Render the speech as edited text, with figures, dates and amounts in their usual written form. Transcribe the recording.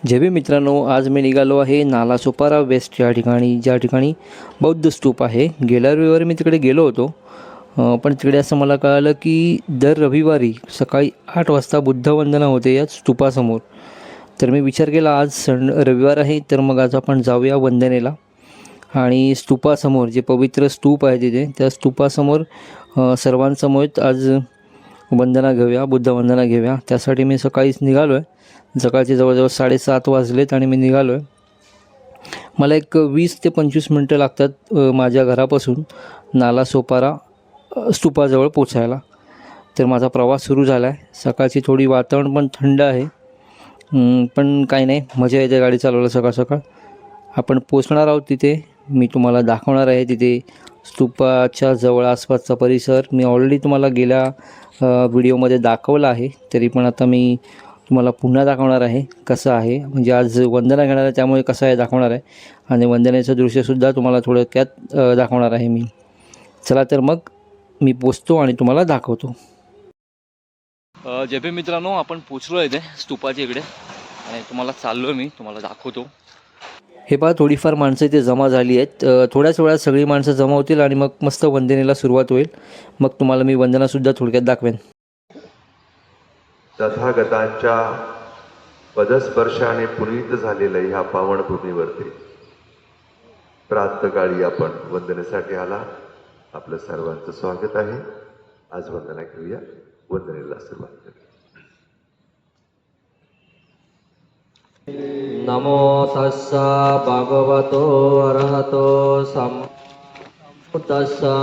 जय भीम मित्रांनो, आज मी निघालो आहे नालासोपारा वेस्ट या ठिकाणी, ज्या ठिकाणी बौद्ध स्तूप आहे. गेल्या रविवारी मी तिकडे गेलो होतो, पण तिकडे असं मला कळालं की दर रविवारी सकाळी 8 वाजता बुद्धवंदना होते या स्तूपासमोर. तर मी विचार केला आज रविवार आहे, तर मग आज आपण जाऊया वंदनेला. आणि स्तूपासमोर जे पवित्र स्तूप आहे तिथे, त्या स्तूपासमोर सर्वांसमोर आज वंदना घेऊया, बुद्धवंदना घेऊया. त्यासाठी मी सकाळीच निघालो आहे. सकाळचे जवळजवळ 7:30 वाजलेत आणि मी निघालो आहे. मला एक 20 ते 25 मिनटं लागतात माझ्या घरापासून नालासोपारा स्तूपाजवळ पोचायला. तर माझा प्रवास सुरू झाला आहे. सकाळची थोडी वातावरण पण थंड आहे, पण काही नाही, मजा येते गाडी चालवायला सकाळ सकाळ. आपण पोचणार आहोत तिथे. मी तुम्हाला दाखवणार आहे तिथे स्तूपाच्या जवळ आसपासचा परिसर. मी ऑलरेडी तुम्हाला गेल्या व्हिडिओमध्ये दाखवला आहे, तरी पण आता मी तुम्हाला पुन्हा दाखवणार आहे कसं आहे. म्हणजे आज वंदना घेणार आहे, त्यामुळे कसं आहे दाखवणार आहे. आणि वंदनेचं दृश्यसुद्धा तुम्हाला थोडक्यात दाखवणार आहे मी. चला तर मग मी पोचतो आणि तुम्हाला दाखवतो. जय भीम मित्रांनो, आपण पोचलो आहे इथे स्तूपाच्या इकडे आणि तुम्हाला चाललो मी तुम्हाला दाखवतो. हे पहा, थोडीफार माणसं इथे जमा झाली आहेत. थोड्याच वेळात सगळी माणसं जमा होतील आणि मग मस्त वंदनेला सुरुवात होईल. मग तुम्हाला मी वंदनासुद्धा थोडक्यात दाखवेन. तथागतांच्या पदस्पर्शाने पुनीत झालेल्या ह्या पावनभूमीवरती प्रातःकाळी आपण वंदनेसाठी आला. आपलं सर्वांचं स्वागत आहे. आज वंदना घेऊया, वंदनेला सुरुवात करूया. नमो तस्सा भगवतो अरहतो सम्मुतस्सा.